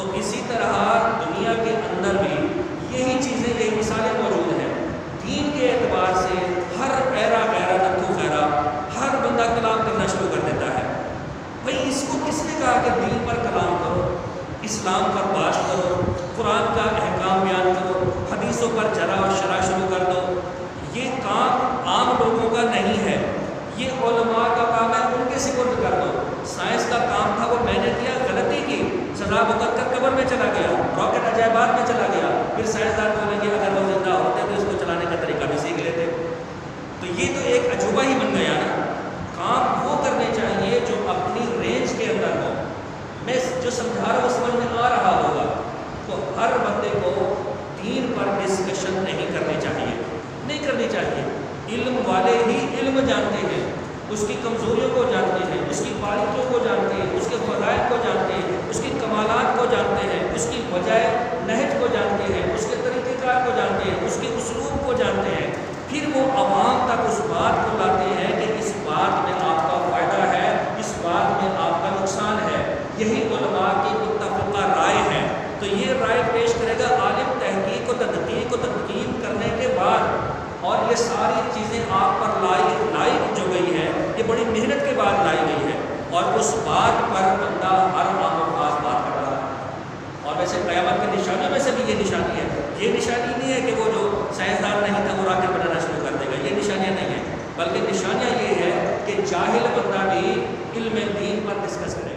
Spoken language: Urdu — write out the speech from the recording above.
تو اسی طرح دنیا کے اندر بھی یہی چیزیں، یہی مثالیں موجود ہیں۔ دین کے اعتبار سے ہر ایرا غیرہ نتھو خیرہ ہر بندہ کلام کرنا شروع کر دیتا ہے۔ بھئی اس کو کس نے کہا کہ دین پر کلام کرو، اسلام پر بات کرو، قرآن کا احکام بیان کرو، حدیثوں پر جرح اور شرح شروع کر دو؟ یہ کام عام لوگوں کا نہیں ہے، یہ علماء کا کام ہے، ان کے سپرد کر دو۔ سائنس کا کام تھا، وہ میں نے کیا، غلطی کی، سزا بھگت کر قبر میں چلا گیا، راکٹ عجائبات میں چلا گیا، پھر سائنسدان بولیں گے اگر وہ زندہ ہوتے تو اس کو چلانے کا طریقہ بھی سیکھ لیتے۔ تو یہ تو ایک عجوبہ ہی بن گیا نا۔ کام وہ کرنے چاہیے جو اپنی رینج کے اندر ہو۔ میں جو سمجھا رہا ہوں سمجھ میں آ رہا ہوگا۔ تو ہر بندے کو دین پر ڈسکشن نہیں کرنی چاہیے، نہیں کرنی چاہیے۔ علم والے ہی علم جانتے ہیں، اس کی کمزوریوں کو جانتے ہیں، اس کی باریکیوں کو جانتے ہیں، اس کے فضائل کو جانتے ہیں، اس کی کمالات کو جانتے ہیں، اس کی وجہ نہج کو جانتے ہیں، اس کے طریقہ کار کو جانتے ہیں، اس کے اسلوب کو جانتے ہیں۔ پھر وہ عوام تک اس بات کو لاتے ہیں کہ اس بات میں آپ کا فائدہ ہے، اس بات میں آپ کا نقصان ہے۔ یہی علماء کی متفقہ رائے ہے۔ تو یہ رائے پیش کرے گا عالم تحقیق و تدقیق و تنقید کرنے کے بعد، اور یہ ساری چیزیں آپ پر لائی جو گئی ہے، یہ بڑی محنت کے بعد لائی گئی ہے، اور اس بات پر بندہ ہر عام و خاص بات کر رہا ہے۔ اور ویسے قیامت کی نشانیوں میں سے بھی یہ نشانی ہے۔ یہ نشانی نہیں ہے کہ وہ جو سائنسدان نہیں تھا وہ راکٹ بنانا شروع کر دے گا، یہ نشانیاں نہیں ہیں، بلکہ نشانیاں یہ ہے کہ جاہل بندہ بھی علم دین پر ڈسکس کرے۔